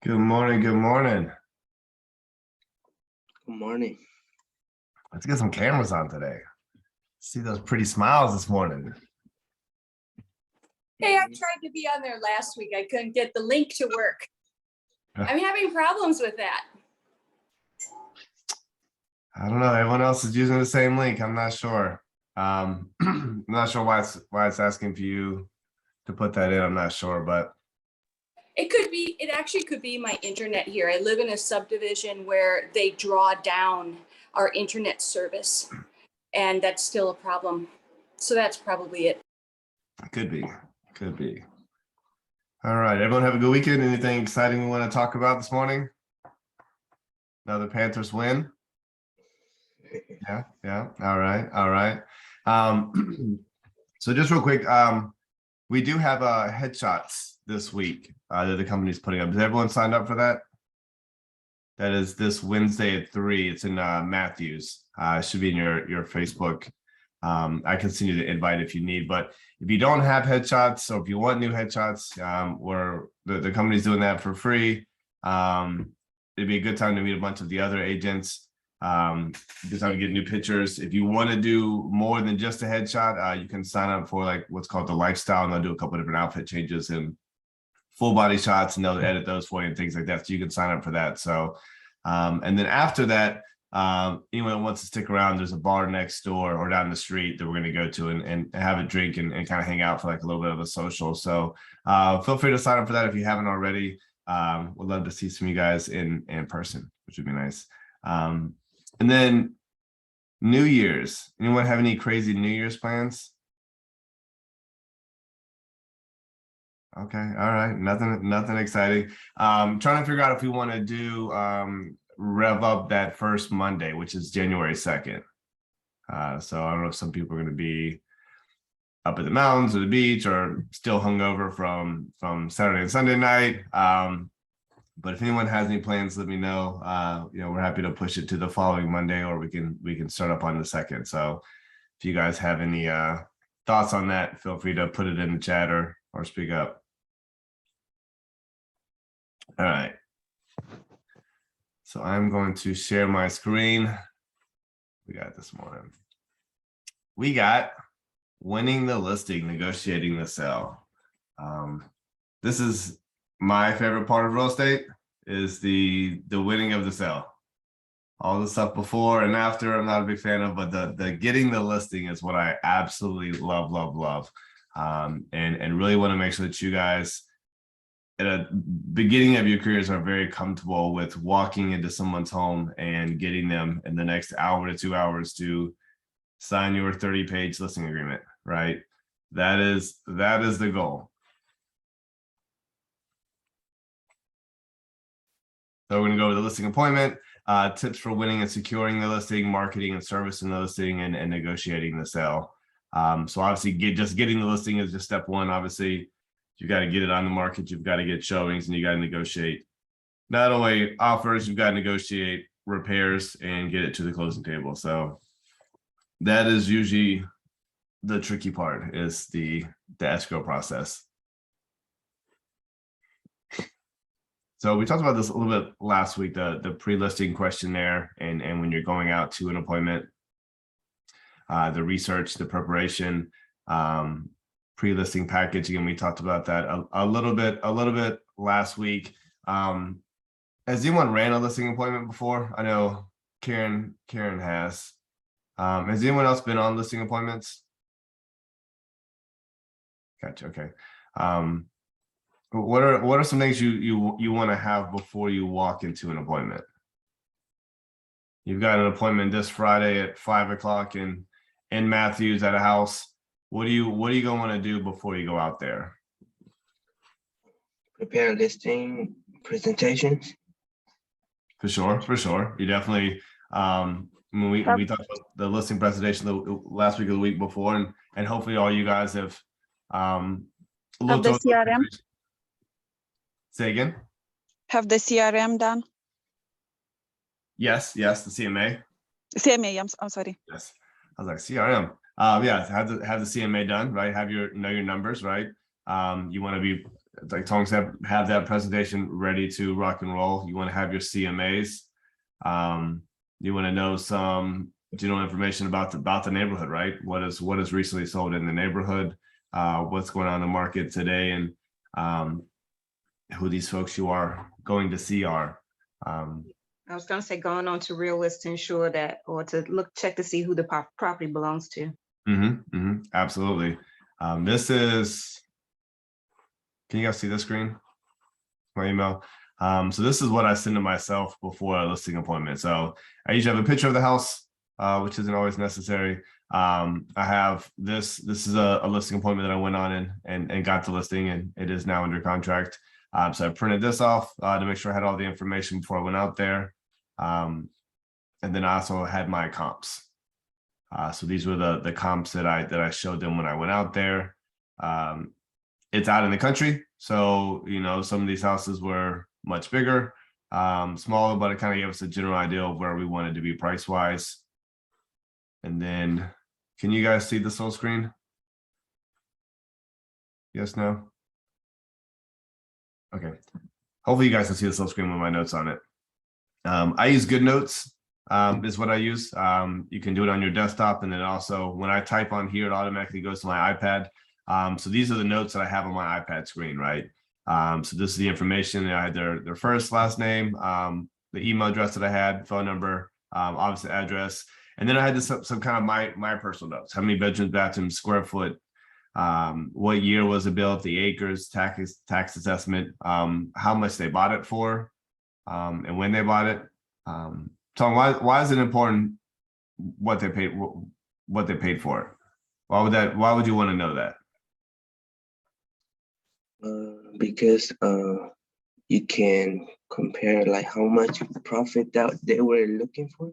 Good morning. Good morning. Good morning. Let's get some cameras on today. See those pretty smiles this morning. Hey, I tried to be on there last week. I couldn't get the link to work. I'm having problems with that. I don't know. Everyone else is using the same link. I'm not sure. I'm not sure why it's asking for you to put that in. I'm not sure, but It actually could be my internet here. I live in a subdivision where they draw down our internet service, and that's still a problem. So that's probably it. could be. Could be. All right. Everyone have a good weekend. Anything exciting we want to talk about this morning? Another Panthers win. Yeah. All right. So just real quick, we do have headshots this week that the company's putting up. Has everyone signed up for that? That is this Wednesday at 3. It's in Matthews. It should be in your Facebook. I can send you the invite if you need, but if you don't have headshots or if you want new headshots, where the company's doing that for free. It'd be a good time to meet a bunch of the other agents. Good time to get new pictures. If you want to do more than just a headshot, you can sign up for like what's called the lifestyle, and they'll do a couple of different outfit changes and full body shots, and they'll edit those for you and things like that. So you can sign up for that. So, and then after that, anyone that wants to stick around, there's a bar next door or down the street that we're going to go to and have a drink and kind of hang out for like a little bit of a social. So feel free to sign up for that if you haven't already. Would love to see some of you guys in person, which would be nice. And then New Year's. Anyone have any crazy New Year's plans? Okay, all right. Nothing exciting. Trying to figure out if we want to do rev up that first Monday, which is January 2nd. So I don't know if some people are going to be up at the mountains or the beach or still hungover from Saturday and Sunday night. But if anyone has any plans, let me know. We're happy to push it to the following Monday, or we can start up on the 2nd. So if you guys have any thoughts on that, feel free to put it in the chat or speak up. All right. So I'm going to share my screen. We got this morning. We got winning the listing, negotiating the sale. This is my favorite part of real estate, is the winning of the sale. All the stuff before and after, I'm not a big fan of, but the getting the listing is what I absolutely love. And really want to make sure that you guys at a beginning of your careers are very comfortable with walking into someone's home and getting them in the next hour to 2 hours to sign your 30-page listing agreement, right? That is the goal. So we're going to go over the listing appointment, tips for winning and securing the listing, marketing and servicing the listing, and negotiating the sale. So obviously getting the listing is just step one. Obviously, you got to get it on the market. You've got to get showings, and you got to negotiate not only offers, you've got to negotiate repairs and get it to the closing table. So that is usually the tricky part, is the escrow process. So we talked about this a little bit last week, the pre-listing questionnaire, and when you're going out to an appointment, the research, the preparation, pre-listing package. Again, we talked about that a little bit last week. Has anyone ran a listing appointment before? I know Karen has. Has anyone else been on listing appointments? Gotcha. Okay. What are some things you want to have before you walk into an appointment? You've got an appointment this Friday at 5 o'clock in Matthews at a house. What are you going to want to do before you go out there? Prepare listing presentations. For sure. You definitely. When we talked about the listing presentation last week or the week before, and hopefully all you guys have looked Have the CRM. Say again. Have the CRM done? Yes, the CMA. CMA. I'm sorry. Yes, I was like CRM. Yeah, have the CMA done, right? Have your numbers, right? You want to be like Tong said, have that presentation ready to rock and roll. You want to have your CMAs. You want to know some general information about the neighborhood, right? What is recently sold in the neighborhood, what's going on in the market today, and who these folks you are going to see are. I was gonna say going on to Realist to ensure that, or to check to see who the property belongs to. Absolutely. This is, can you guys see the screen? My email. So this is what I send to myself before a listing appointment. So I usually have a picture of the house, which isn't always necessary. I have this is a listing appointment that I went on and got the listing, and it is now under contract. So I printed this off to make sure I had all the information before I went out there. And then I also had my comps. So these were the comps that I showed them when I went out there. It's out in the country, so some of these houses were much bigger, smaller, but it kind of gave us a general idea of where we wanted to be price wise. And then, can you guys see this whole screen? Yes, no? Okay. Hopefully you guys can see this little screen with my notes on it. I use GoodNotes, is what I use. You can do it on your desktop, and then also when I type on here, it automatically goes to my iPad. So these are the notes that I have on my iPad screen, right? So this is the information. I had their first, last name, the email address that I had, phone number, obviously address. And then I had some kind of my personal notes. How many bedrooms, bathrooms, square foot, what year was it built, the acres, tax assessment, how much they bought it for, and when they bought it. Tom, why is it important what they paid for it? Why would you want to know that? Because you can compare like how much profit that they were looking for.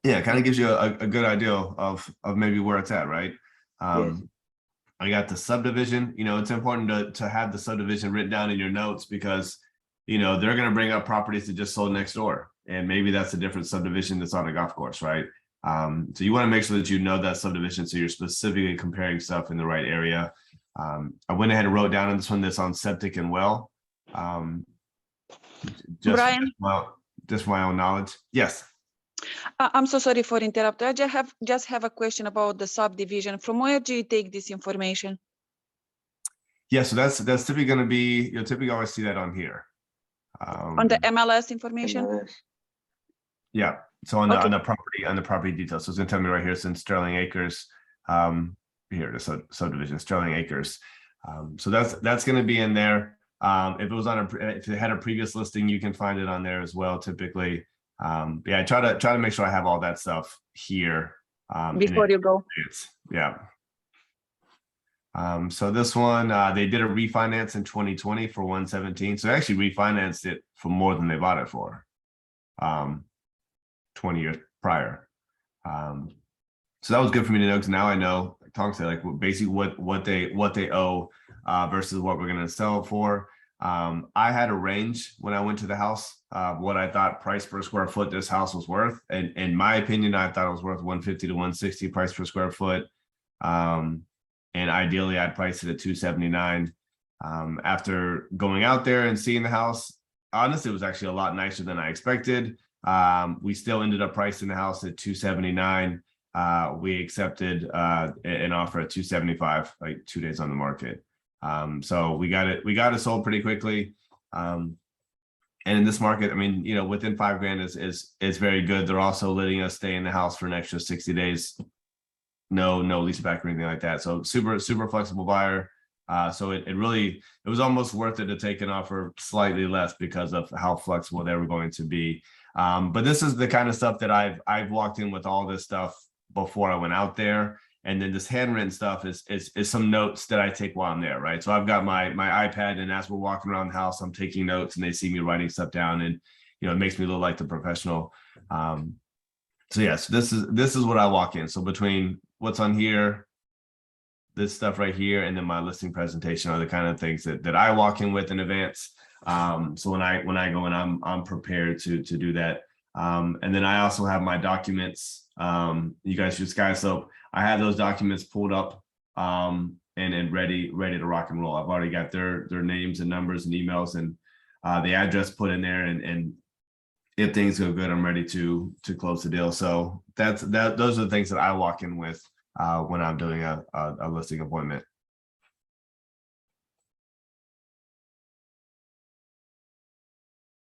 Yeah, it kind of gives you a good idea of maybe where it's at, right? Yes. I got the subdivision. It's important to have the subdivision written down in your notes, because they're going to bring up properties that just sold next door, and maybe that's a different subdivision that's on a golf course, right? So you want to make sure that you know that subdivision, so you're specifically comparing stuff in the right area. I went ahead and wrote down on this one that's on septic and well. Brian? Just my own knowledge. Yes. I'm so sorry for interrupting. I just have a question about the subdivision. From where do you take this information? Yeah, so that's typically going to be, you'll typically always see that on here. On the MLS information? MLS. Yeah, so on Okay. the property details. So it's going to tell me right here, since Sterling Acres, here the subdivision Sterling Acres. So that's going to be in there. If it was if it had a previous listing, you can find it on there as well, typically. Yeah, I try to make sure I have all that stuff here Before you go. Yeah. So this one, they did a refinance in 2020 for 117. So they actually refinanced it for more than they bought it for 20 years prior. So that was good for me to know, because now I know, like Tom said, like basically what they owe versus what we're going to sell it for. I had a range when I went to the house, what I thought price per square foot this house was worth. And in my opinion, I thought it was worth 150 to 160 price per square foot. And ideally I'd price it at 279. After going out there and seeing the house, honestly, it was actually a lot nicer than I expected. We still ended up pricing the house at 279. We accepted an offer at 275, like 2 days on the market. So we got it sold pretty quickly. And in this market, I mean, within $5,000 is very good. They're also letting us stay in the house for an extra 60 days. No lease back or anything like that. So super flexible buyer. So it was almost worth it to take an offer slightly less because of how flexible they were going to be. But this is the kind of stuff that I've walked in with all this stuff before I went out there. And then this handwritten stuff is some notes that I take while I'm there, right? So I've got my iPad, and as we're walking around the house, I'm taking notes, and they see me writing stuff down, and it makes me look like the professional. So yes, this is what I walk in. So between what's on here, this stuff right here, and then my listing presentation are the kind of things that I walk in with in advance. So when I go in, I'm prepared to do that. And then I also have my documents. You guys use SkySlope. I have those documents pulled up and ready to rock and roll. I've already got their names and numbers and emails and the address put in there, and if things go good, I'm ready to close the deal. So those are the things that I walk in with when I'm doing a listing appointment.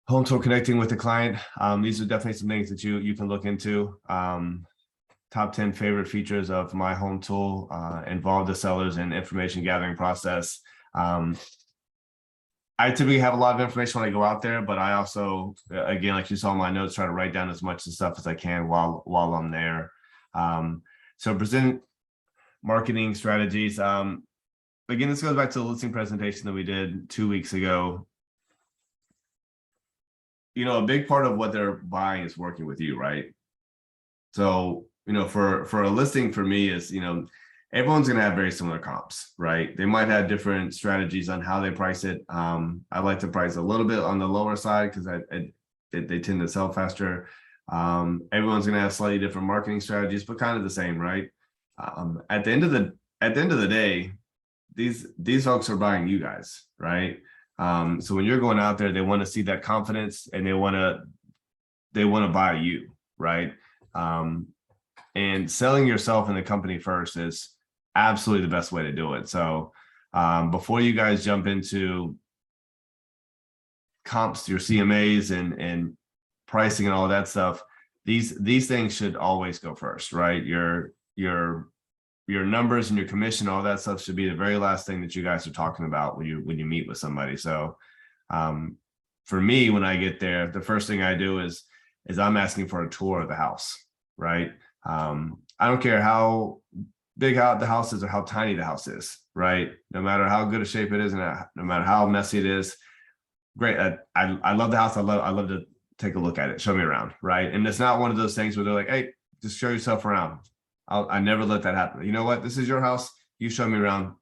Home tour, connecting with the client. These are definitely some things that you can look into. Top 10 favorite features of my home tool, involve the sellers in information gathering process. I typically have a lot of information when I go out there, but I also, again, like you saw in my notes, try to write down as much of the stuff as I can while I'm there. So present marketing strategies. Again, this goes back to the listing presentation that we did 2 weeks ago. You know, a big part of what they're buying is working with you, right? So, you know, for a listing for me is, you know, everyone's going to have very similar comps, right? They might have different strategies on how they price it. I like to price a little bit on the lower side because they tend to sell faster. Everyone's going to have slightly different marketing strategies, but kind of the same, right? At the end of the day, these folks are buying you guys, right? So when you're going out there, they want to see that confidence and they want to buy you, right? And selling yourself in the company first is absolutely the best way to do it. So before you guys jump into comps, your CMAs and pricing and all that stuff, these things should always go first, right? Your numbers and your commission, all that stuff should be the very last thing that you guys are talking about when you meet with somebody. So for me, when I get there, the first thing I do is I'm asking for a tour of the house, right? I don't care how big the house is or how tiny the house is, right? No matter how good a shape it is and no matter how messy it is, great. I love the house. I love to take a look at it. Show me around, right? And it's not one of those things where they're like, hey, just show yourself around. I never let that happen. You know what? This is your house. You show me around,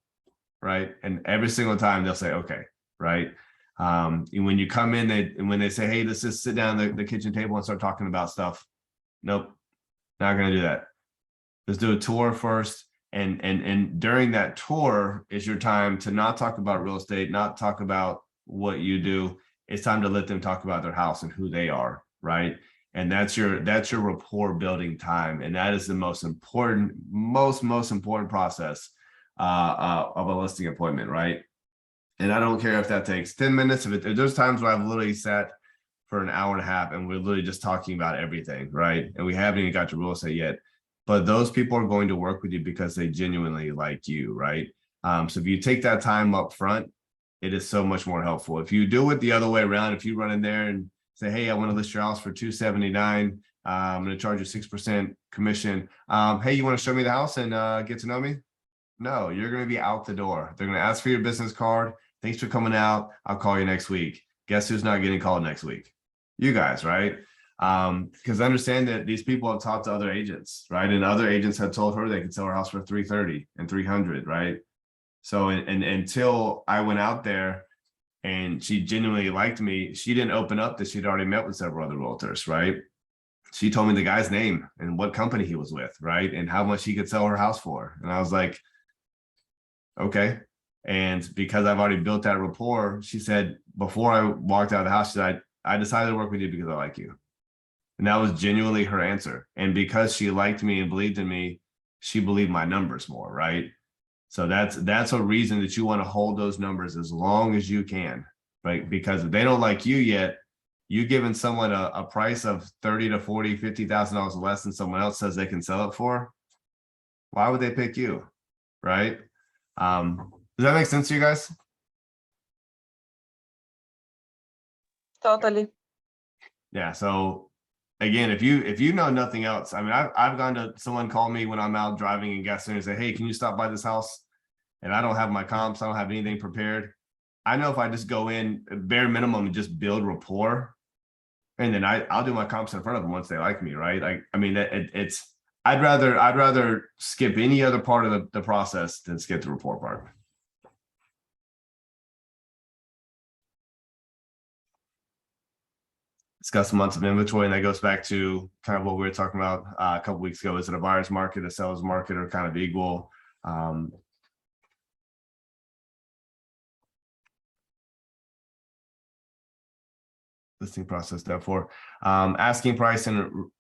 right? And every single time they'll say, okay, right? And when you come in, when they say, hey, let's just sit down at the kitchen table and start talking about stuff. Nope, not going to do that. Let's do a tour first. And during that tour is your time to not talk about real estate, not talk about what you do. It's time to let them talk about their house and who they are, right? And that's your rapport building time. And that is the most important process of a listing appointment, right? And I don't care if that takes 10 minutes. If there's times where I've literally sat for an hour and a half and we're literally just talking about everything, right? And we haven't even got to real estate yet. But those people are going to work with you because they genuinely like you, right? So if you take that time up front, it is so much more helpful. If you do it the other way around, if you run in there and say, hey, I want to list your house for $279. I'm going to charge you 6% commission. Hey, you want to show me the house and get to know me? No, you're going to be out the door. They're going to ask for your business card. Thanks for coming out. I'll call you next week. Guess who's not getting called next week? You guys, right? Because understand that these people have talked to other agents, right? And other agents have told her they could sell her house for $330 and $300, right? So and until I went out there and she genuinely liked me, she didn't open up that she'd already met with several other realtors, right? She told me the guy's name and what company he was with, right? And how much he could sell her house for. And I was like, okay. And because I've already built that rapport, she said, before I walked out of the house, she said, I decided to work with you because I like you. And that was genuinely her answer. And because she liked me and believed in me, she believed my numbers more, right? So that's a reason that you want to hold those numbers as long as you can, right? Because if they don't like you yet, you giving someone a price of $30,000 to $40,000, $50,000 less than someone else says they can sell it for, why would they pick you, right? Does that make sense to you guys? Totally. Yeah. So again, if you know nothing else, I mean, I've gone to someone call me when I'm out driving in Gaston and say, hey, can you stop by this house? And I don't have my comps. I don't have anything prepared. I know if I just go in bare minimum and just build rapport, and then I'll do my comps in front of them once they like me, right? I mean, it's I'd rather skip any other part of the process than skip the rapport part. Discuss months of inventory, and that goes back to kind of what we were talking about a couple weeks ago. Is it a buyer's market, a seller's market, or kind of equal? listing process, therefore, asking price in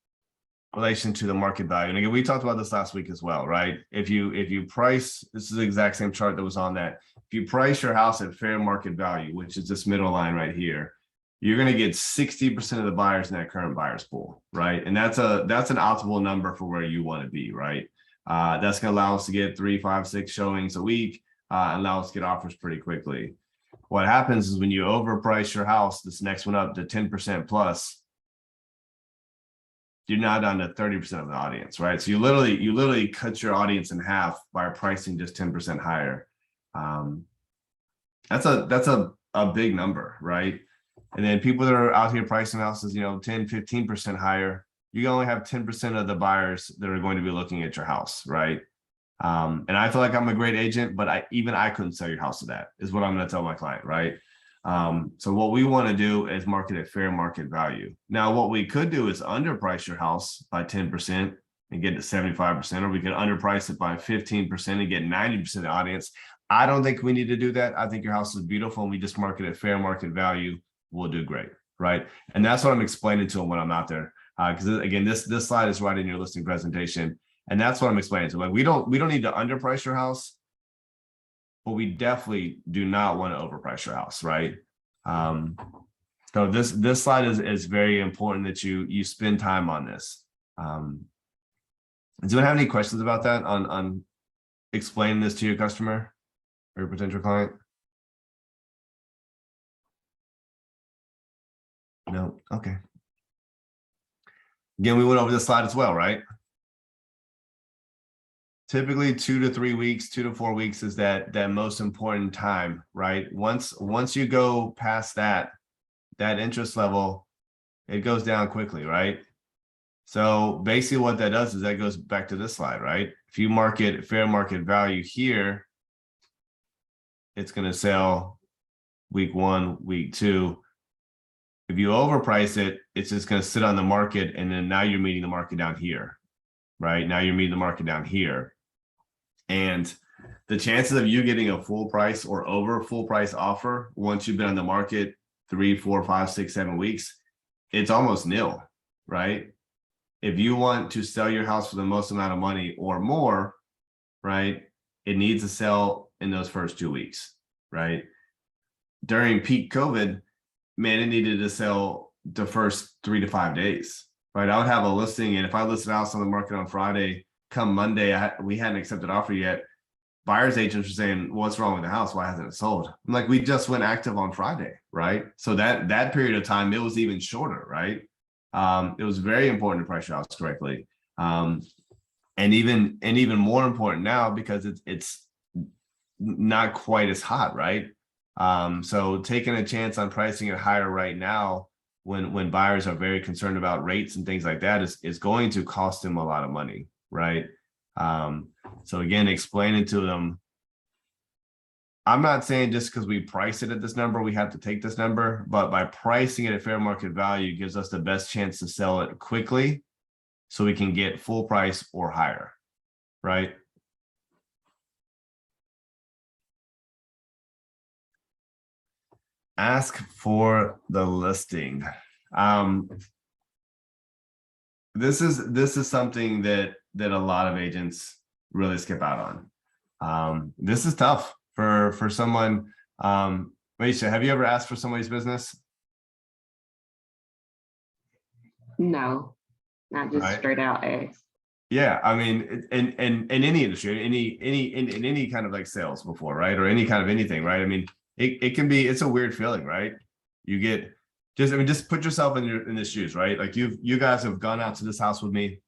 relation to the market value. And again, we talked about this last week as well, right? If you price, this is the exact same chart that was on that. If you price your house at fair market value, which is this middle line right here, you're going to get 60% of the buyers in that current buyer's pool, right? And that's an optimal number for where you want to be, right? That's going to allow us to get 3, 5, 6 showings a week, allow us to get offers pretty quickly. What happens is when you overprice your house, this next one up to 10% plus, you're now down to 30% of the audience, right? So you literally cut your audience in half by pricing just 10% higher. That's a big number, right? And then people that are out here pricing houses, 10, 15% higher, you only have 10% of the buyers that are going to be looking at your house, right? And I feel like I'm a great agent, but I couldn't sell your house to that, is what I'm going to tell my client, right? So what we want to do is market at fair market value. Now, what we could do is underprice your house by 10% and get to 75%, or we could underprice it by 15% and get 90% of the audience. I don't think we need to do that. I think your house is beautiful and we just market at fair market value. We'll do great, right? And that's what I'm explaining to them when I'm out there. Because again, this slide is right in your listing presentation. And that's what I'm explaining to them. Like, we don't need to underprice your house, but we definitely do not want to overprice your house, right? So this slide is very important that you spend time on this. Does anyone have any questions about that on explaining this to your customer or your potential client? No, okay. Again, we went over this slide as well, right? Typically 2 to 3 weeks, 2 to 4 weeks is that most important time, right? Once you go past that interest level, it goes down quickly, right? So basically what that does is that goes back to this slide, right? If you market fair market value here, it's going to sell week 1, week 2. If you overprice it, it's just going to sit on the market, and then now you're meeting the market down here, right? Now you're meeting the market down here. And the chances of you getting a full price or over full price offer once you've been on the market 3, 4, 5, 6, 7 weeks, it's almost nil, right? If you want to sell your house for the most amount of money or more, right, it needs to sell in those first 2 weeks, right? During peak COVID, man, it needed to sell the first 3 to 5 days, right? I would have a listing, and if I listed a house on the market on Friday, come Monday, we hadn't accepted offer yet. Buyer's agents were saying, what's wrong with the house? Why hasn't it sold? I'm like, we just went active on Friday, right? So that period of time, it was even shorter, right? It was very important to price your house correctly. And even more important now because it's not quite as hot, right? So taking a chance on pricing it higher right now when buyers are very concerned about rates and things like that is going to cost them a lot of money, right? So again, explaining to them, I'm not saying just because we price it at this number, we have to take this number, but by pricing it at fair market value gives us the best chance to sell it quickly so we can get full price or higher, right? Ask for the listing. This is something that a lot of agents really skip out on. This is tough for someone. Maisha, have you ever asked for somebody's business? No, not just Right. straight out ask. Yeah, I mean, in any industry, in any kind of like sales before, right? Or any kind of anything, right? I mean, it can be, it's a weird feeling, right? You get just put yourself in the shoes, right? Like you guys have gone out to this house with me.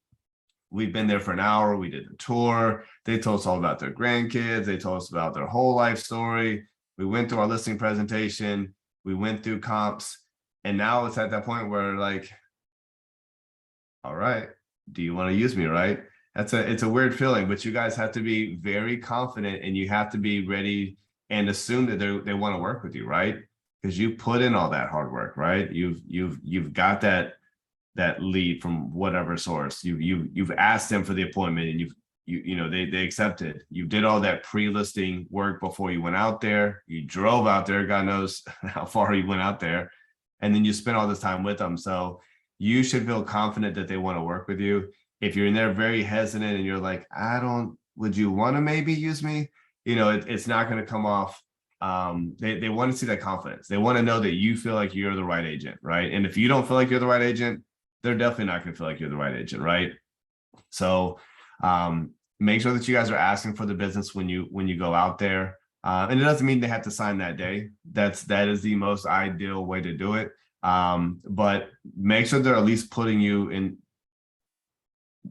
We've been there for an hour. We did a tour. They told us all about their grandkids. They told us about their whole life story. We went through our listing presentation. We went through comps. And now it's at that point where like, all right, do you want to use me, right? It's a weird feeling, but you guys have to be very confident and you have to be ready and assume that they want to work with you, right? Because you put in all that hard work, right? You've got that lead from whatever source. You've asked them for the appointment and they accepted. You did all that pre-listing work before you went out there. You drove out there. God knows how far you went out there. and then you spend all this time with them. So you should feel confident that they want to work with you. If you're in there very hesitant and you're like, would you want to maybe use me? It's not going to come off. They want to see that confidence. They want to know that you feel like you're the right agent, right? And if you don't feel like you're the right agent, they're definitely not going to feel like you're the right agent, right? So make sure that you guys are asking for the business when you go out there. And it doesn't mean they have to sign that day. That is the most ideal way to do it. But make sure they're at least putting you in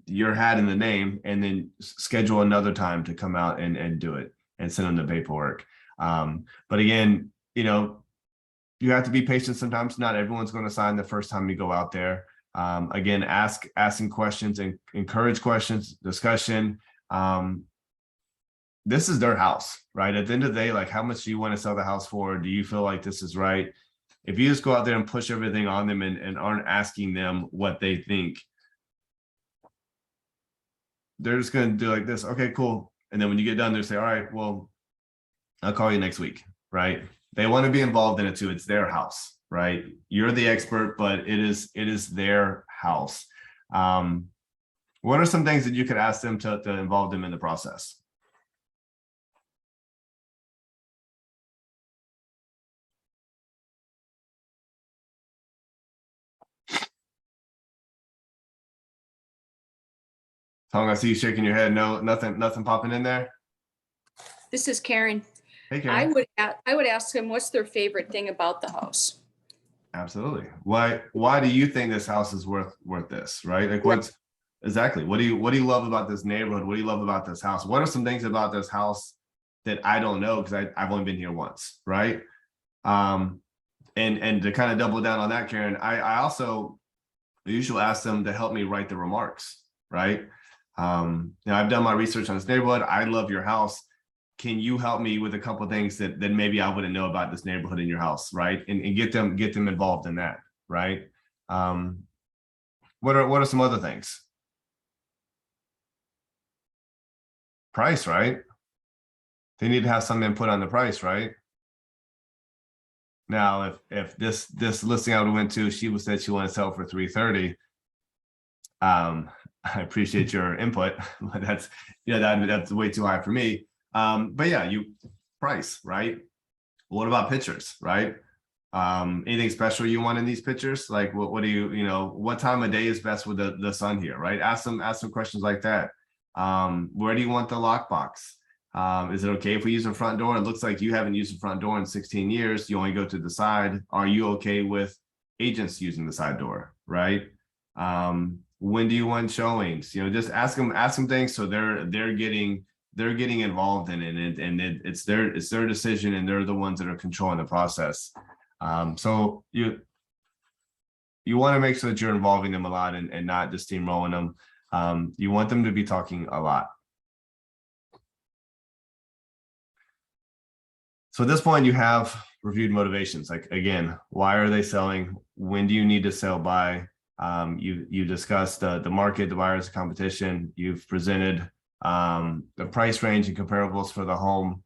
your hat in the name, and then schedule another time to come out and do it and send them the paperwork. But again, you have to be patient sometimes. Not everyone's going to sign the first time you go out there. Again, asking questions and encourage questions, discussion. This is their house, right? At the end of the day, like, how much do you want to sell the house for? Do you feel like this is right? If you just go out there and push everything on them and aren't asking them what they think, they're just going to do like this. Okay, cool. And then when you get done, they say, all right, well, I'll call you next week, right? They want to be involved in it too. It's their house, right? You're the expert, but it is their house. What are some things that you could ask them to involve them in the process? Tong, I see you shaking your head. No, nothing popping in there. This is Karen. Hey, Karen. I would ask them, what's their favorite thing about the house? Absolutely. Why do you think this house is worth this, right? Like, what do you love about this neighborhood? What do you love about this house? What are some things about this house that I don't know because I've only been here once, right? And to kind of double down on that, Karen, I also usually ask them to help me write the remarks, right? I've done my research on this neighborhood. I love your house. Can you help me with a couple of things that maybe I wouldn't know about this neighborhood in your house, right? And get them involved in that, right? What are some other things? Price, right? They need to have some input on the price, right? Now, if this listing I would went to, she said she wanted to sell for $330. I appreciate your input, but that's way too high for me. But yeah, you price, right? What about pictures, right? Anything special you want in these pictures? Like, what do you what time of day is best with the sun here, right? Ask some questions like that. Where do you want the lockbox? Is it okay if we use the front door? It looks like you haven't used the front door in 16 years. You only go to the side. Are you okay with agents using the side door, right? When do you want showings? Just ask them things so they're getting involved in it, and it's their decision, and they're the ones that are controlling the process. So you want to make sure that you're involving them a lot and not just steamrolling them. You want them to be talking a lot. So at this point, you have reviewed motivations. Like, again, why are they selling? When do you need to sell by? You discussed the market, the buyers, the competition. You've presented the price range and comparables for the home.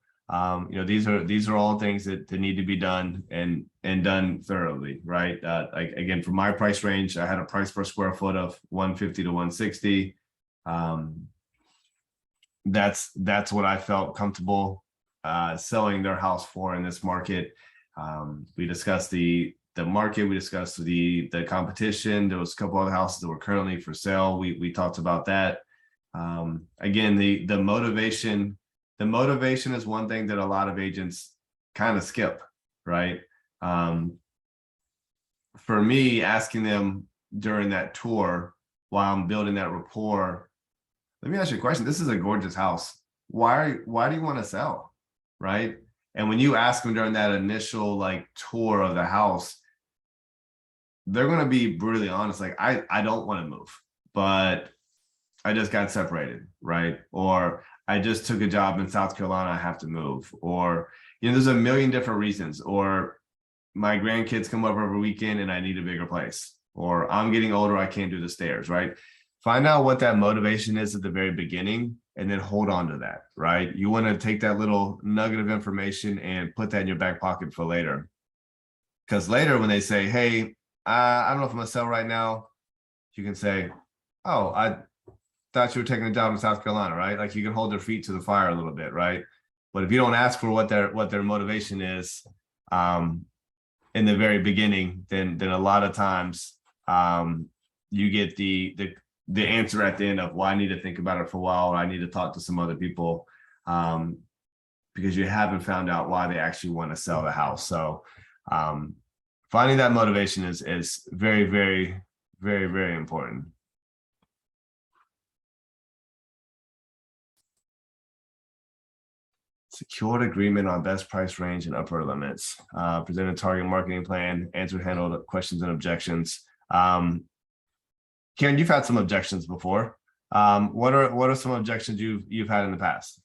These are all things that need to be done and done thoroughly, right? Like, again, for my price range, I had a price per square foot of 150 to 160. That's what I felt comfortable selling their house for in this market. We discussed the market, we discussed the competition. There was a couple other houses that were currently for sale. We talked about that. Again, the motivation is one thing that a lot of agents kind of skip, right? For me, asking them during that tour while I'm building that rapport, let me ask you a question. This is a gorgeous house. Why do you want to sell, right? And when you ask them during that initial tour of the house, they're going to be brutally honest. Like, I don't want to move, but I just got separated, right? Or I just took a job in South Carolina, I have to move. Or, there's a million different reasons. Or my grandkids come over every weekend and I need a bigger place. Or I'm getting older, I can't do the stairs, right? Find out what that motivation is at the very beginning and then hold on to that, right? You want to take that little nugget of information and put that in your back pocket for later. Because later when they say, hey, I don't know if I'm gonna sell right now, you can say, oh, I thought you were taking it down to South Carolina, right? Like you can hold their feet to the fire a little bit, right? But if you don't ask for what their motivation is in the very beginning, then a lot of times you get the answer at the end of, well, I need to think about it for a while, or I need to talk to some other people, because you haven't found out why they actually want to sell the house. So finding that motivation is very, very, very, very important. Secured agreement on best price range and upper limits. Present a target marketing plan, answer handled questions and objections. Karen, you've had some objections before. What are some objections you've had in the past?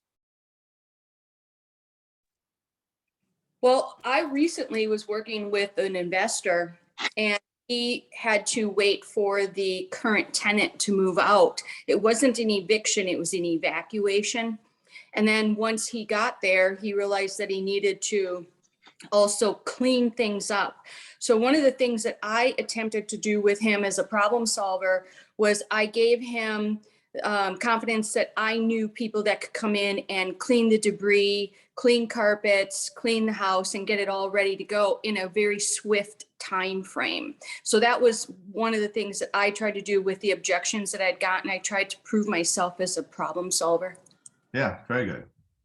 Well, I recently was working with an investor and he had to wait for the current tenant to move out. It wasn't an eviction, it was an evacuation. And then once he got there, he realized that he needed to also clean things up. So one of the things that I attempted to do with him as a problem solver was I gave him confidence that I knew people that could come in and clean the debris, clean carpets, clean the house, and get it all ready to go in a very swift time frame. So that was one of the things that I tried to do with the objections that I'd gotten. I tried to prove myself as a problem solver. Yeah, very good.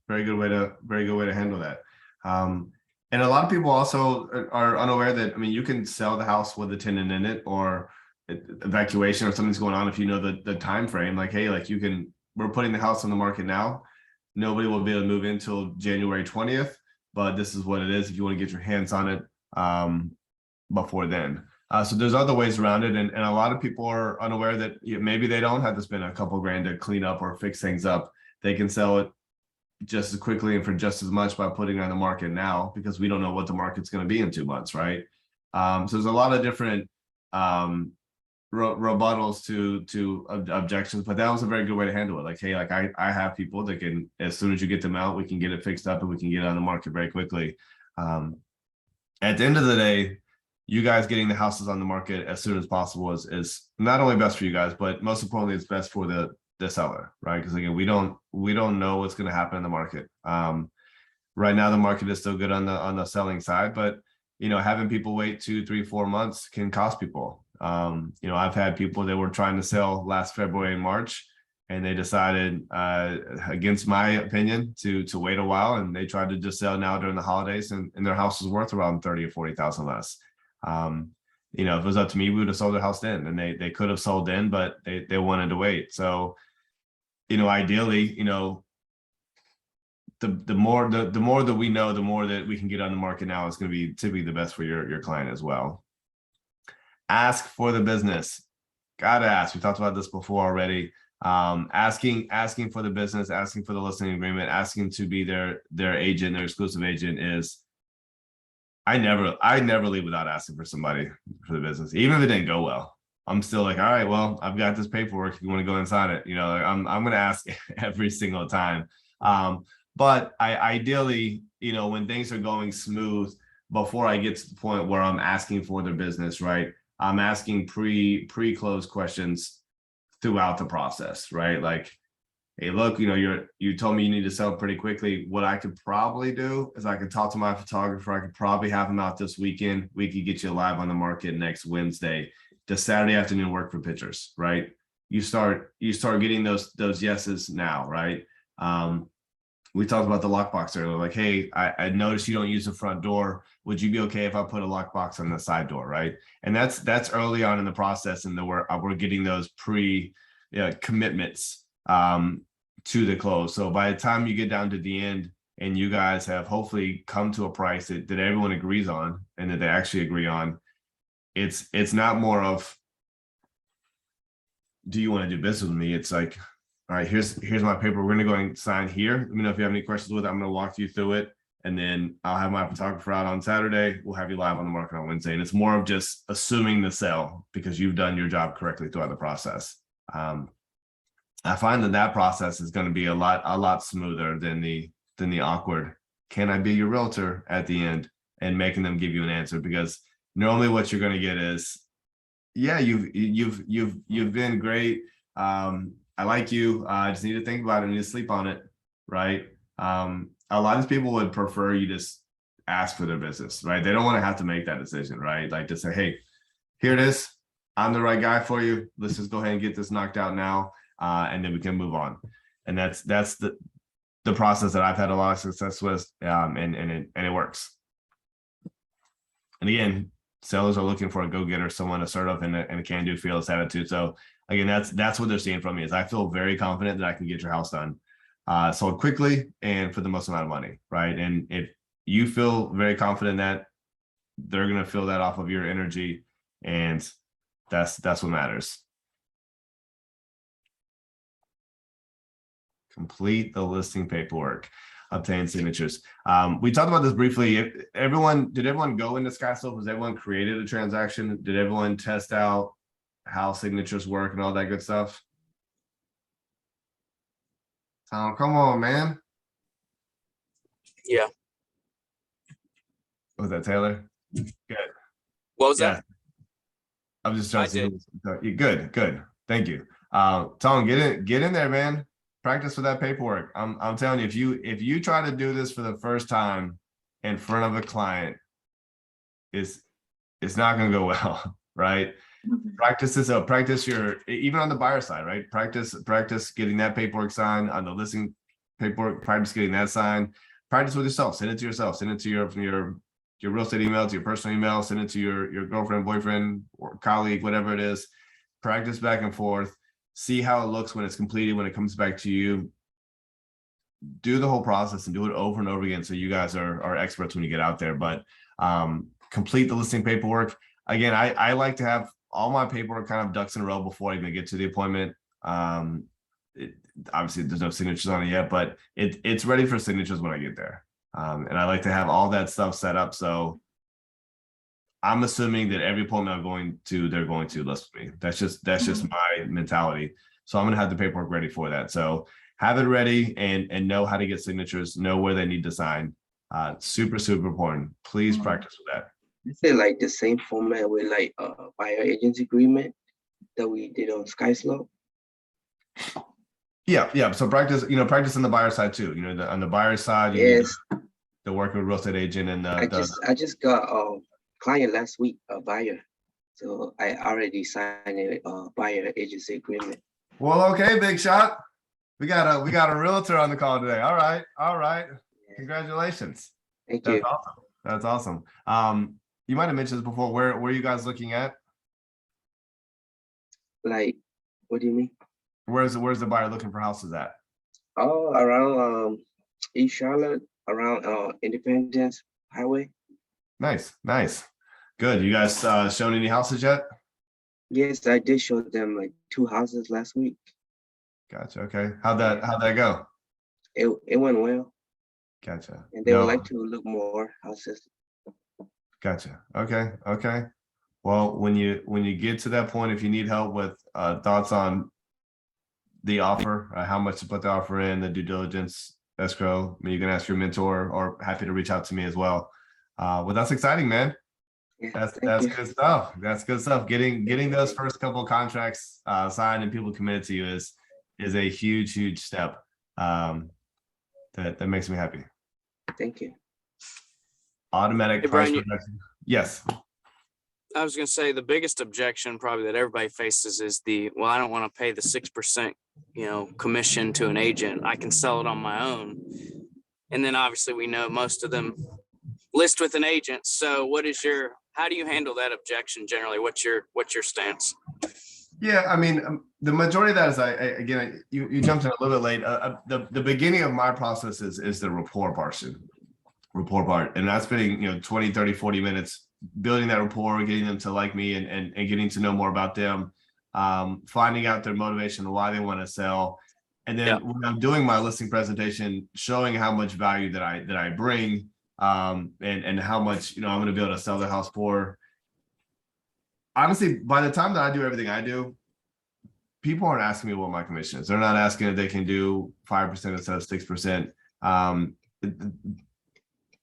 Very good way to handle that. And a lot of people also are unaware that, I mean, you can sell the house with a tenant in it, or evacuation, or something's going on. If you know the time frame, like, hey, like we're putting the house on the market now. Nobody will be able to move in till January 20th, but this is what it is if you want to get your hands on it before then. So there's other ways around it. And a lot of people are unaware that maybe they don't have to spend a couple grand to clean up or fix things up. They can sell it just as quickly and for just as much by putting it on the market now, because we don't know what the market's going to be in 2 months, right? So there's a lot of different rebuttals to objections, but that was a very good way to handle it. Like, hey, like I have people that can, as soon as you get them out, we can get it fixed up and we can get it on the market very quickly. At the end of the day, you guys getting the houses on the market as soon as possible is not only best for you guys, but most importantly, it's best for the seller, right? Because again, we don't know what's going to happen in the market. Right now, the market is still good on the selling side, but having people wait 2, 3, 4 months can cost people. I've had people that were trying to sell last February and March, and they decided, against my opinion, to wait a while, and they tried to just sell now during the holidays, and their house was worth around 30 or 40,000 less. If it was up to me, we would have sold their house then, and they could have sold then, but they wanted to wait. So, ideally, the more that we know, the more that we can get on the market now is going to be typically the best for your client as well. Ask for the business. Gotta ask. We talked about this before already. Asking for the business, asking for the listing agreement, asking to be their agent, their exclusive agent is. I never leave without asking for somebody for the business, even if it didn't go well. I'm still like, all right, well, I've got this paperwork. If you want to go and sign it, I'm going to ask every single time. But I ideally, when things are going smooth, before I get to the point where I'm asking for their business, right? I'm asking pre-close questions throughout the process, right? Like, hey, look, you told me you need to sell pretty quickly. What I could probably do is I could talk to my photographer. I could probably have him out this weekend. We could get you live on the market next Wednesday. Does Saturday afternoon work for pictures, right? You start getting those yeses now, right? We talked about the lockbox earlier. Like, hey, I noticed you don't use the front door. Would you be okay if I put a lockbox on the side door, right? And that's early on in the process, and we're getting those commitments to the close. So by the time you get down to the end and you guys have hopefully come to a price that everyone agrees on and that they actually agree on, it's not more of, do you want to do business with me? It's like, all right, here's my paper. We're going to go and sign here. Let me know if you have any questions with it. I'm going to walk you through it. And then I'll have my photographer out on Saturday. We'll have you live on the market on Wednesday. And it's more of just assuming the sale because you've done your job correctly throughout the process. I find that process is going to be a lot smoother than the awkward, can I be your realtor at the end? and making them give you an answer, because normally what you're going to get is, yeah, you've been great. I like you. I just need to think about it. I need to sleep on it. Right. A lot of people would prefer you just ask for their business, right? They don't want to have to make that decision, right? Like to say, hey, here it is. I'm the right guy for you. Let's just go ahead and get this knocked out now. And then we can move on. And that's the process that I've had a lot of success with. And it works. And again, sellers are looking for a go-getter, someone assertive and a can-do, fearless attitude. So again, that's what they're seeing from me, is I feel very confident that I can get your house done, sold quickly and for the most amount of money, right? And if you feel very confident that, they're going to feel that off of your energy, and that's what matters. Complete the listing paperwork, obtain signatures. We talked about this briefly. Did everyone go into SkySlope? Was everyone created a transaction? Did everyone test out how signatures work and all that good stuff? Tom, come on, man. Yeah. Was that Taylor? What was Yeah. that? I'm just trying I to see. Good. Thank you. Tom, get in there, man. Practice with that paperwork. I'm telling you, if you try to do this for the first time in front of a client, it's not going to go well, right? Practice this up. Practice even on the buyer side, right? Practice getting that paperwork signed on the listing paperwork. Practice getting that signed. Practice with yourself. Send it to yourself. Send it to your real estate email, to your personal email. Send it to your girlfriend, boyfriend, or colleague, whatever it is. Practice back and forth. See how it looks when it's completed, when it comes back to you. Do the whole process and do it over and over again, so you guys are experts when you get out there. But complete the listing paperwork. Again, I like to have all my paperwork kind of ducks in a row before I even get to the appointment. Obviously, there's no signatures on it yet, but it's ready for signatures when I get there. And I like to have all that stuff set up. So I'm assuming that every appointment I'm going to, they're going to list with me. That's just my mentality. So I'm going to have the paperwork ready for that. So have it ready and know how to get signatures, know where they need to sign. Super important. Please practice with that. Is it like the same format with like buyer agent agreement that we did on SkySlope? Yeah. So practice on the buyer side too. On the buyer side, you Yes, need to work with real estate agent and I just got a client last week, a buyer. So I already signed a buyer agency agreement. Well, okay, big shot. We got a realtor on the call today. All right. Congratulations. Thank you. That's awesome. You might have mentioned this before. Where are you guys looking at? Like, what do you mean? Where's the buyer looking for houses at? Oh, around East Charlotte, around Independence Highway. Nice. Good. You guys shown any houses yet? Yes, I did show them like 2 houses last week. Gotcha. Okay. How'd that go? It went well, Gotcha. and they would like to look more houses. Gotcha. Okay. Well, when you get to that point, if you need help with thoughts on the offer, how much to put the offer in, the due diligence, escrow, you can ask your mentor, or happy to reach out to me as well. Well, that's exciting, man. Yeah, That's thank you. good stuff. That's good stuff. Getting those first couple of contracts signed and people committed to you is a huge step. That makes me happy. Thank you. Automatic Hey, price Brian, reduction. Yes. I was going to say the biggest objection probably that everybody faces is I don't want to pay the 6%, commission to an agent. I can sell it on my own. And then obviously we know most of them list with an agent. So how do you handle that objection generally? What's your stance? Yeah, I mean, the majority of that is you jumped in a little bit late. The beginning of my process is the rapport part, and that's spending 20, 30, 40 minutes building that rapport, getting them to like me and getting to know more about them, finding out their motivation, why they want to sell. And then when I'm doing my listing presentation, showing how much value that I bring, and how much I'm going to be able to sell the house for. Honestly, by the time that I do everything I do, people aren't asking me what my commission is. They're not asking if they can do 5% instead of 6%.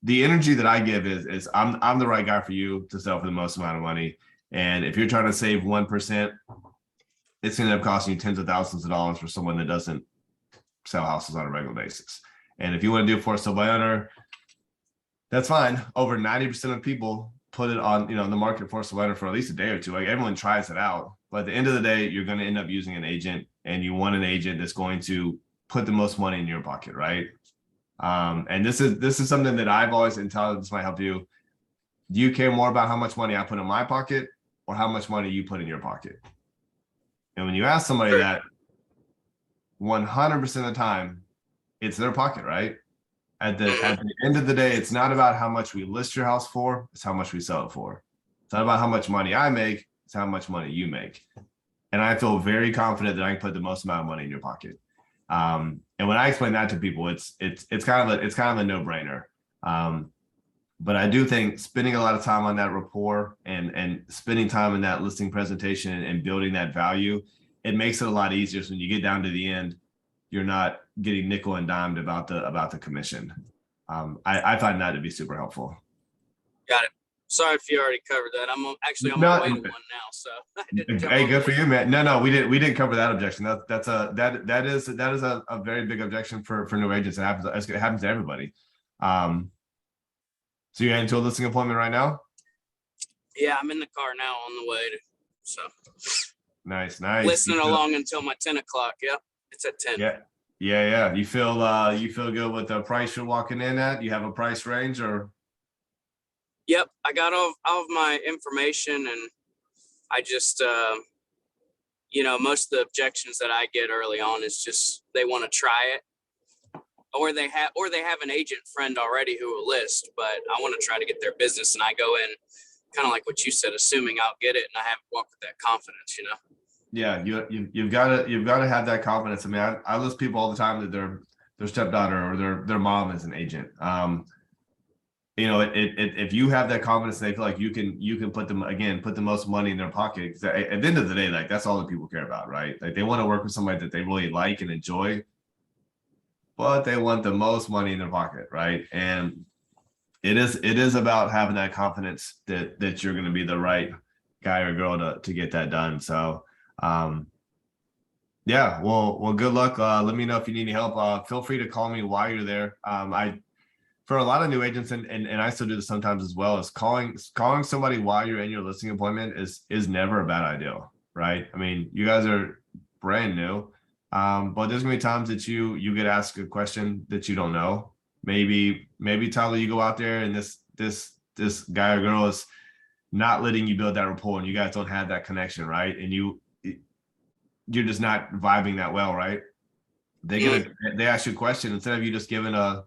the energy that I give is I'm the right guy for you to sell for the most amount of money. And if you're trying to save 1%, it's going to end up costing you tens of thousands of dollars for someone that doesn't sell houses on a regular basis. And if you want to do it for a sale by owner, that's fine. Over 90% of people put it on, the market for a sale by owner for at least a day or two. Like everyone tries it out. But at the end of the day, you're going to end up using an agent, and you want an agent that's going to put the most money in your pocket, right? And this is something that I've always, and Tyler, this might help you. Do you care more about how much money I put in my pocket or how much money you put in your pocket? And when you ask somebody that, 100% of the time, it's their pocket, right? At the end of the day, it's not about how much we list your house for, it's how much we sell it for. It's not about how much money I make, it's how much money you make. And I feel very confident that I can put the most amount of money in your pocket. And when I explain that to people, it's kind of a no-brainer. But I do think spending a lot of time on that rapport and spending time in that listing presentation and building that value, it makes it a lot easier. So when you get down to the end, you're not getting nickel and dimed about the commission. I find that to be super helpful. Got it. Sorry if you already covered that. I'm actually on my way to one now, so I didn't jump Hey, on good for late. you, man. No, we didn't cover that objection. That is a very big objection for new agents. It happens to everybody. So you're into a listing appointment right now? Yeah, I'm in the car now on the way to, so Nice. listening You feel- along until my 10 o'clock. Yep, it's at 10. Yeah. You feel good with the price you're walking in at? You have a price range or? Yep, I got all of my information, and I just, most of the objections that I get early on is just they want to try it, or they have an agent friend already who will list, but I want to try to get their business, and I go in kind of like what you said, assuming I'll get it, and I have to walk with that confidence, Yeah, you've got to have that confidence. I mean, I list people all the time that their stepdaughter or their mom is an agent. If you have that confidence, they feel like you can put the most money in their pocket. 'Cause at the end of the day, like that's all that people care about, right? Like they want to work with somebody that they really like and enjoy, but they want the most money in their pocket, right? And it is about having that confidence that you're going to be the right guy or girl to get that done. So, yeah, well, good luck. Let me know if you need any help. Feel free to call me while you're there. For a lot of new agents, and I still do this sometimes as well, is calling somebody while you're in your listing appointment is never a bad idea, right? I mean, you guys are brand new, but there's gonna be times that you get asked a question that you don't know. Maybe Tyler, you go out there and this guy or girl is not letting you build that rapport, and you guys don't have that connection, right? And you're just not vibing that well, right? They ask you a question, instead of you just giving a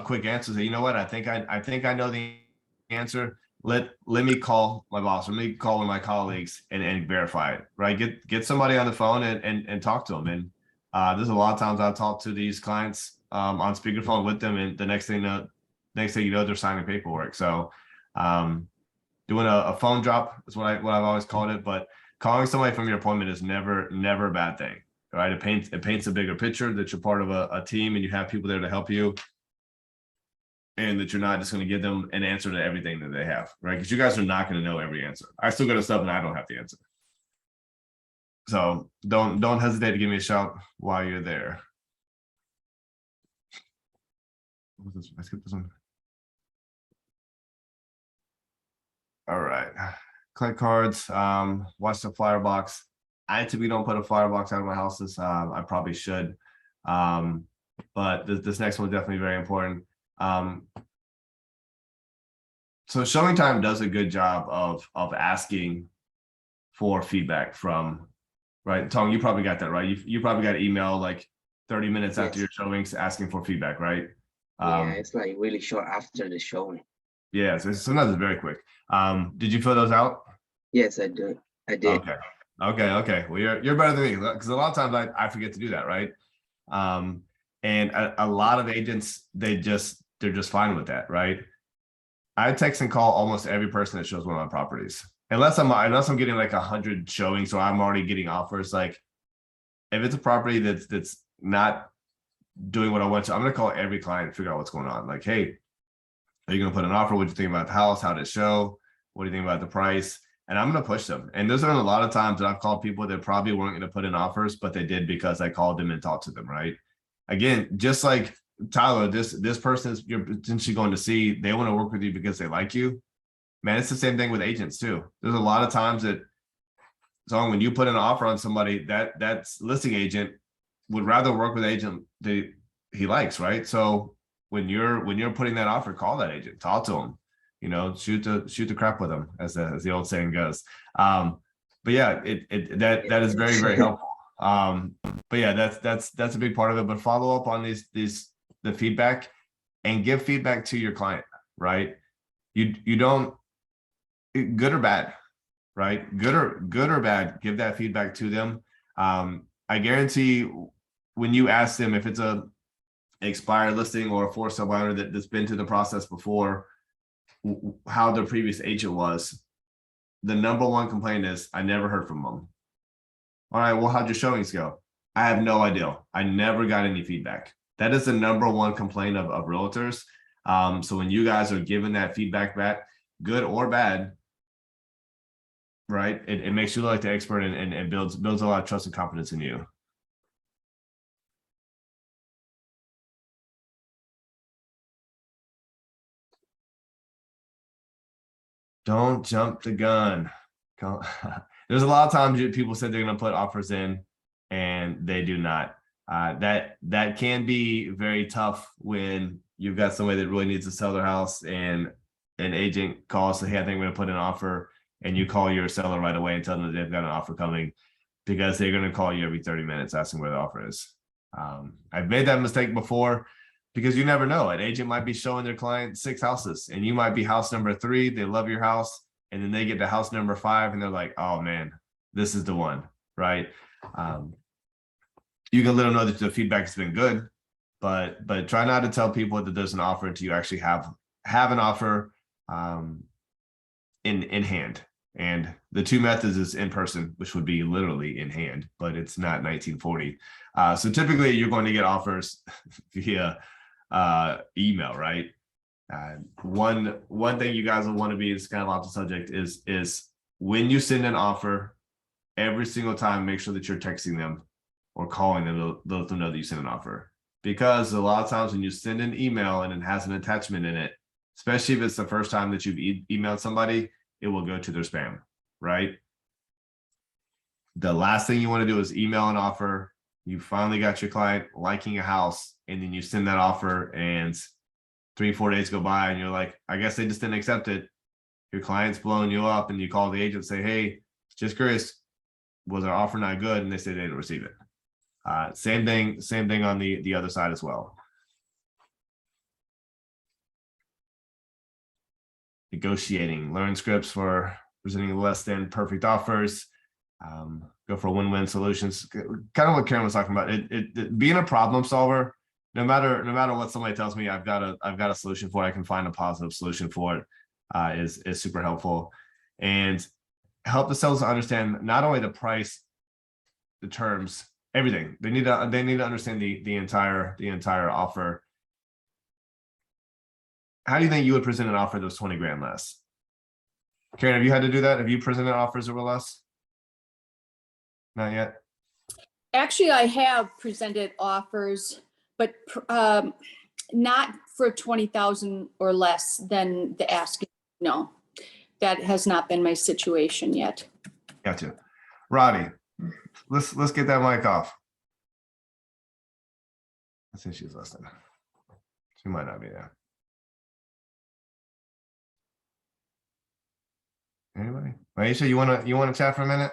quick answer, say, you know what, I think I know the answer. Let me call my boss, or let me call one of my colleagues and verify it, right? Get somebody on the phone and talk to them. And there's a lot of times I've talked to these clients on speakerphone with them, and the next thing you know, they're signing paperwork. So doing a phone drop is what I've always called it, but calling somebody from your appointment is never a bad thing, right? It paints a bigger picture that you're part of a team and you have people there to help you, and that you're not just going to give them an answer to everything that they have, right? Because you guys are not going to know every answer. I still got stuff and I don't have the answer. So don't hesitate to give me a shout while you're there. I skipped this one. All right. Click cards. Watch the flyer box. I typically don't put a flyer box out of my houses. I probably should. But this next one is definitely very important. So Showing Time does a good job of asking for feedback from, right? Tong, you probably got that, right? You probably got an email like 30 minutes after your showings asking for feedback, right? Yeah, it's like really short after the showing. Yeah, so sometimes it's very quick. Did you fill those out? Yes, I did. Okay. Well, you're better than me, because a lot of times I forget to do that, right? And a lot of agents, they're just fine with that, right? I text and call almost every person that shows one of my properties, unless I'm getting like 100 showings, so I'm already getting offers. Like if it's a property that's not doing what I want to, I'm gonna call every client and figure out what's going on. Like, hey, Are you going to put an offer? What do you think about the house? How did it show? What do you think about the price? And I'm going to push them. And there's been a lot of times that I've called people that probably weren't going to put in offers, but they did because I called them and talked to them, right? Again, just like Tyler, this person is you're potentially going to see, they want to work with you because they like you. Man, it's the same thing with agents too. There's a lot of times that so when you put an offer on somebody, that's listing agent would rather work with agent that he likes, right? So when you're putting that offer, call that agent, talk to him, you know, shoot the crap with them, as the old saying goes. But yeah, that is very, very helpful. But yeah, that's a big part of it. But follow up on the feedback and give feedback to your client, right? You don't, good or bad, right? Good or bad, give that feedback to them. I guarantee when you ask them if it's a expired listing or a for sale by owner that's been through the process before, how their previous agent was, the number one complaint is, I never heard from them. All right, well, how'd your showings go? I have no idea. I never got any feedback. That is the number one complaint of realtors. So when you guys are giving that feedback back, good or bad, right? It makes you look like the expert and builds a lot of trust and confidence in you. Don't jump the gun. There's a lot of times people said they're going to put offers in and they do not. That can be very tough when you've got somebody that really needs to sell their house and an agent calls, say, hey, I think we're going to put an offer, and you call your seller right away and tell them that they've got an offer coming, because they're going to call you every 30 minutes asking where the offer is. I've made that mistake before, because you never know. An agent might be showing their client 6 houses and you might be house number 3. They love your house. And then they get to house number 5 and they're like, oh man, this is the one, right? You can let them know that the feedback has been good, but try not to tell people that there's an offer until you actually have an offer in hand. And the 2 methods is in person, which would be literally in hand, but it's not 1940. So typically you're going to get offers via email, right? One thing you guys will want to be, is kind of off the subject, is when you send an offer, every single time, make sure that you're texting them or calling them to let them know that you sent an offer. Because a lot of times when you send an email and it has an attachment in it, especially if it's the first time that you've emailed somebody, it will go to their spam, right? The last thing you want to do is email an offer. You finally got your client liking a house, and then you send that offer and 3-4 days go by and you're like, I guess they just didn't accept it. Your client's blowing you up and you call the agent and say, hey, just curious, was our offer not good? And they say they didn't receive it. Same thing on the other side as well. Negotiating, learn scripts for presenting less than perfect offers. Go for win-win solutions. Kind of what Karen was talking about. It being a problem solver. No matter what somebody tells me, I've got a solution for it. I can find a positive solution for it. Is super helpful, and help the sellers understand not only the price, the terms, everything. They need to understand the entire offer. How do you think you would present an offer that was 20 grand less? Karen, have you had to do that? Have you presented offers that were less? Not yet. Actually, I have presented offers, but not for 20,000 or less than the asking. No, that has not been my situation yet. Gotcha. Roddy, let's get that mic off. I think she's listening. She might not be there. Anybody? Aisha, you wanna chat for a minute?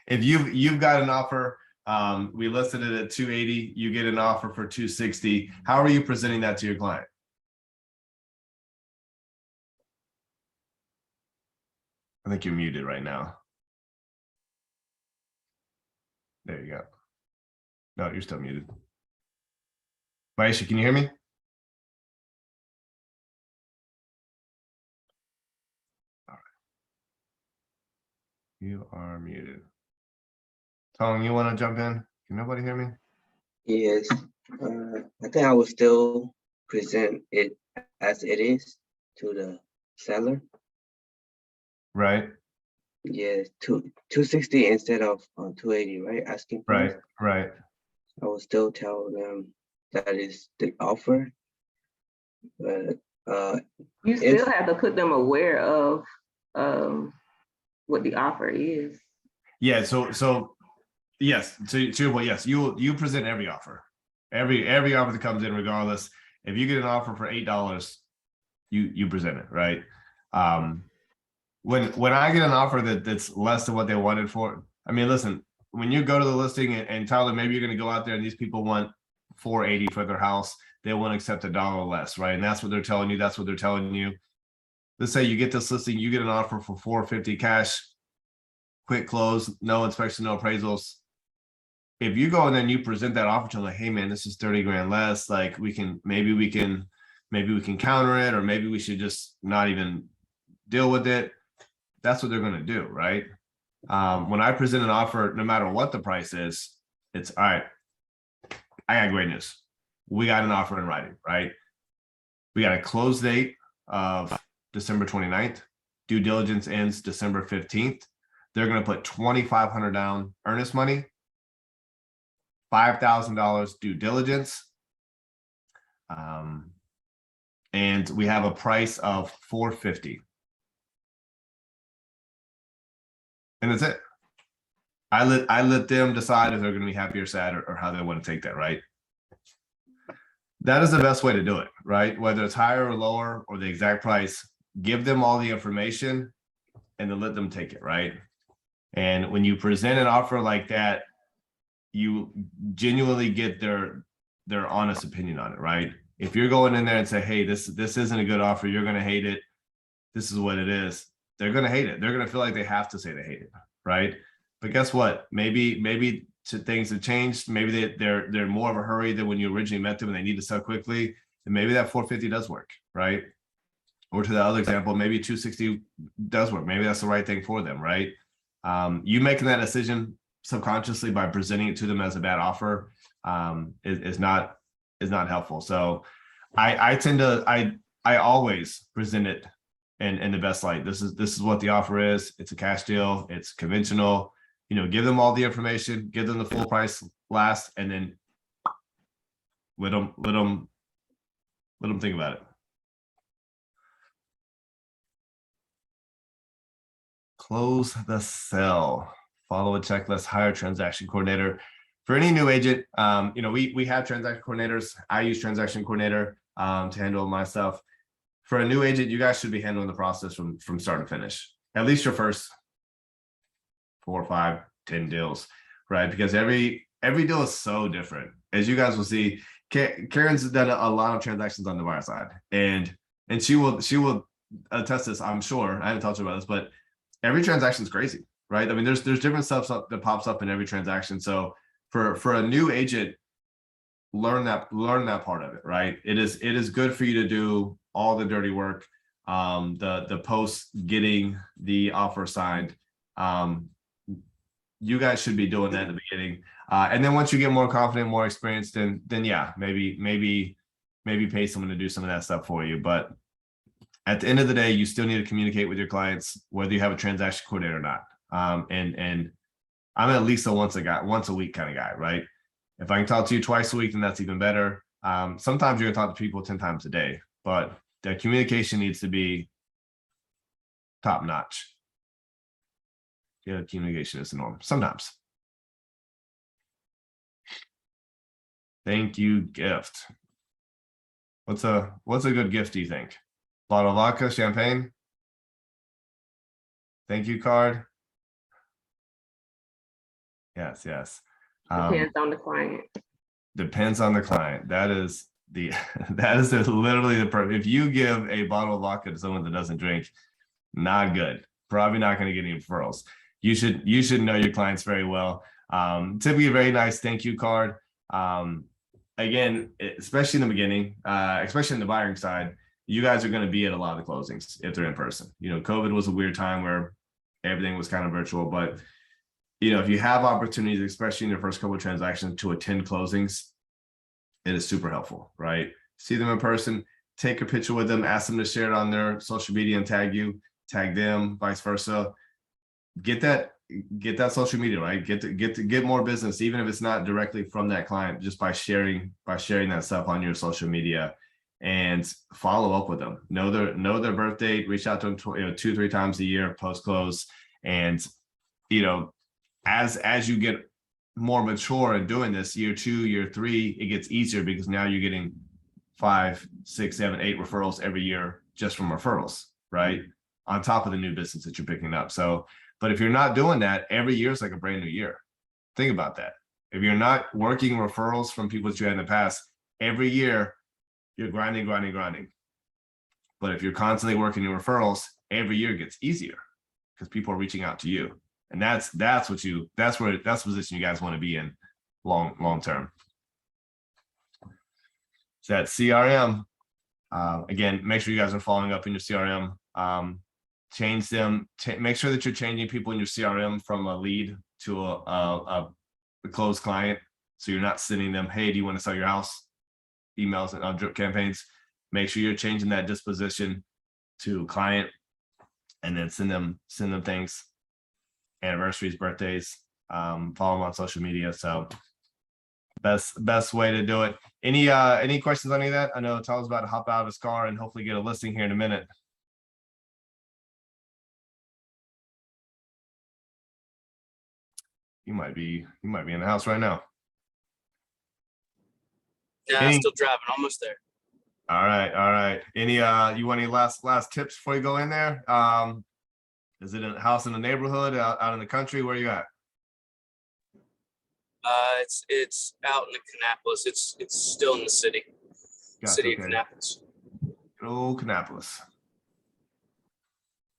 If you've got an offer, we listed it at 280, you get an offer for 260. How are you presenting that to your client? I think you're muted right now. There you go. No, you're still muted. Aisha, can you hear me? All right. You are muted. Tong, you want to jump in? Can nobody hear me? Yes. I think I will still present it as it is to the seller. Right, Yeah, 260 instead of 280, right? Asking price. right. I will still tell them that is the offer. But You if still have to put them aware of what the offer is. Yeah, so yes, to your point, yes, you present every offer. Every offer that comes in, regardless. If you get an offer for $8, you present it, right? When I get an offer that's less than what they wanted for, I mean, listen, when you go to the listing and Tyler, maybe you're gonna go out there and these people want 480 for their house, they won't accept $1 less, right? And that's what they're telling you. That's what they're telling you. Let's say you get this listing, you get an offer for 450 cash, quick close, no inspection, no appraisals. If you go in there and you present that offer to them, like, hey man, this is 30 grand less, like maybe we can counter it, or maybe we should just not even deal with it. That's what they're gonna do, right? When I present an offer, no matter what the price is, it's all right. I got great news. We got an offer in writing, right? We got a close date of December 29th. Due diligence ends December 15th. They're going to put $2,500 down earnest money, $5,000 due diligence. And we have a price of $450. And that's it. I let them decide if they're going to be happy or sad, or how they want to take that, right? That is the best way to do it, right? Whether it's higher or lower or the exact price, give them all the information and then let them take it, right? And when you present an offer like that, you genuinely get their honest opinion on it, right? If you're going in there and say, hey, this isn't a good offer, you're going to hate it, this is what it is, they're going to hate it. They're going to feel like they have to say they hate it, right? But guess what? Maybe things have changed. Maybe they're more of a hurry than when you originally met them and they need to sell quickly. And maybe that 450 does work, right? Or to the other example, maybe 260 does work. Maybe that's the right thing for them, right? You making that decision subconsciously by presenting it to them as a bad offer is not helpful. So I always present it in the best light. This is what the offer is. It's a cash deal. It's conventional. You know, give them all the information, give them the full price last, and then let them think about it. Close the sale. Follow a checklist. Hire transaction coordinator. For any new agent, you know, we have transaction coordinators. I use transaction coordinator to handle my stuff. For a new agent, you guys should be handling the process from start to finish. At least your first 4, 5, 10 deals, right? Because every deal is so different. As you guys will see, Karen's done a lot of transactions on the buyer side, and she will attest this, I'm sure. I haven't talked to her about this, but every transaction is crazy, right? I mean, there's different stuff that pops up in every transaction. So for a new agent, learn that part of it, right? It is good for you to do all the dirty work, the post getting the offer signed. You guys should be doing that in the beginning, and then once you get more confident, more experienced, then yeah, maybe pay someone to do some of that stuff for you. But at the end of the day, you still need to communicate with your clients, whether you have a transaction coordinator or not. And I'm at least a once a week kind of guy, right? If I can talk to you twice a week, then that's even better. Sometimes you're gonna talk to people 10 times a day, but the communication needs to be top notch. Yeah, communication is the norm sometimes. Thank you gift. What's a good gift, do you think? Bottle of vodka, champagne? Thank you card? Yes. Depends on the client. Depends on the client. That is literally the perfect. If you give a bottle of vodka to someone that doesn't drink, not good. Probably not going to get any referrals. You should know your clients very well. Typically a very nice thank you card. Again, especially in the beginning, especially in the buying side, you guys are going to be at a lot of the closings if they're in person. You know, COVID was a weird time where everything was kind of virtual, but you know, if you have opportunities, especially in your first couple of transactions, to attend closings, it is super helpful, right? See them in person, take a picture with them, ask them to share it on their social media and tag you, tag them, vice versa. Get that social media, right? Get more business, even if it's not directly from that client, just by sharing that stuff on your social media, and follow up with them. Know their birth date, reach out to them 2-3 times a year post close. And as you get more mature in doing this, year 2, year 3, it gets easier because now you're getting 5, 6, 7, 8 referrals every year just from referrals, right? On top of the new business that you're picking up. So, but if you're not doing that, every year is like a brand new year. Think about that. If you're not working referrals from people that you had in the past, every year you're grinding. But if you're constantly working your referrals, every year gets easier because people are reaching out to you. And that's the position you guys want to be in long term. So that CRM, again, make sure you guys are following up in your CRM. Change them. Make sure that you're changing people in your CRM from a lead to a closed client. So you're not sending them, hey, do you want to sell your house? Emails and drip campaigns. Make sure you're changing that disposition to client, and then send them things, anniversaries, birthdays, follow them on social media. So best way to do it. Any questions on any of that? I know Tom's about to hop out of his car and hopefully get a listing here in a minute. You might be in the house right now. Yeah, I'm still driving, almost there. All right. Any you want any last tips before you go in there? Is it a house in the neighborhood, out in the country? Where you at? It's out in Kannapolis. It's still in the city. Gotcha, City of okay. Kannapolis. Good old Kannapolis.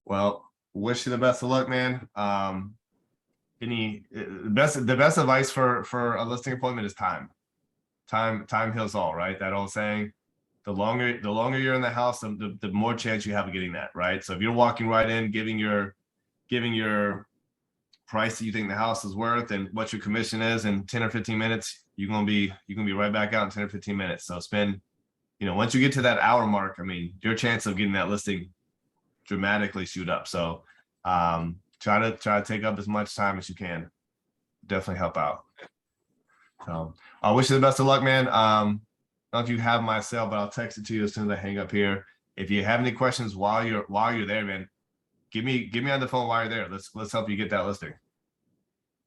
Well, wish you the best of luck, man. The best advice for a listing appointment is time. Time heals all, right? That old saying. The longer you're in the house, the more chance you have of getting that, right? So if you're walking right in, giving your price that you think the house is worth and what your commission is in 10 or 15 minutes, you're gonna be right back out in 10 or 15 minutes. So spend, once you get to that hour mark, I mean, your chance of getting that listing dramatically shoot up. So try to take up as much time as you can. Definitely help out. So I wish you the best of luck, man. I don't know if you have my cell, but I'll text it to you as soon as I hang up here. If you have any questions while you're there, man, give me on the phone while you're there. Let's help you get that listing.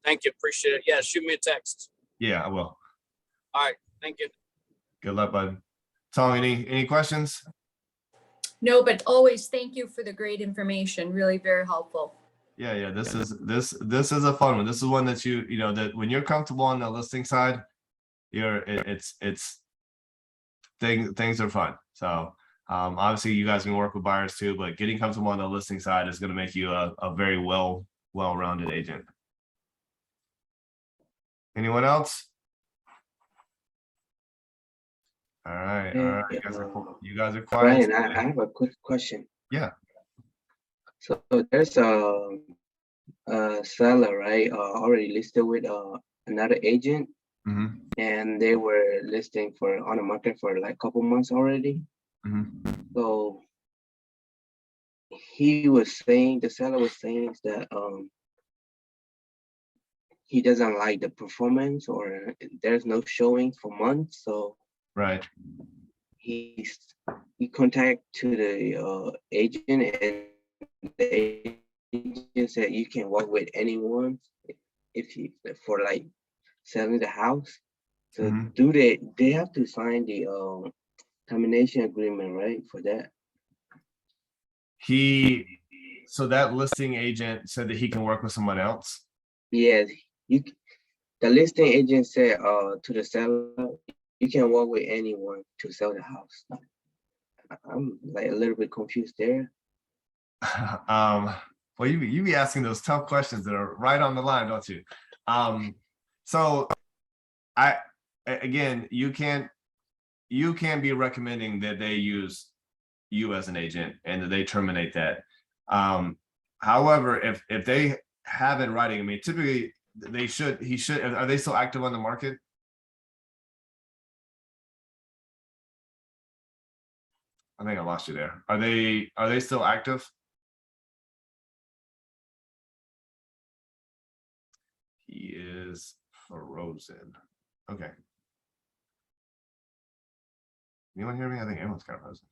Thank you, appreciate it. Yeah, shoot me a text. Yeah, I will. All right, thank you. Good luck, bud. Tom, any questions? No, but always thank you for the great information. Really very helpful. Yeah. This is a fun one. This is one that that when you're comfortable on the listing side, things are fun. So obviously you guys can work with buyers too, but getting comfortable on the listing side is going to make you a very well-rounded agent. Anyone else? All right. You guys are quiet. Brian, I have a quick question. Yeah. So there's a seller, right? Already listed with another agent, Mm-hmm. and they were listing on the market for like a couple months already. Mm-hmm. So the seller was saying that he doesn't like the performance, or there's no showings for months. So Right. he contacted to the agent, and the agent said you can work with anyone for like selling the house. So Mhm. they have to sign the termination agreement, right, for that? So that listing agent said that he can work with someone else. Yes, the listing agent said to the seller, you can work with anyone to sell the house. I'm like a little bit confused there. Well, you be asking those tough questions that are right on the line, don't you? So again, you can't be recommending that they use you as an agent and that they terminate that. However, if they have in writing, I mean, typically he should. Are they still active on the market? I think I lost you there. Are they still active? He is frozen. Okay. Anyone hear me? I think everyone's kind of frozen.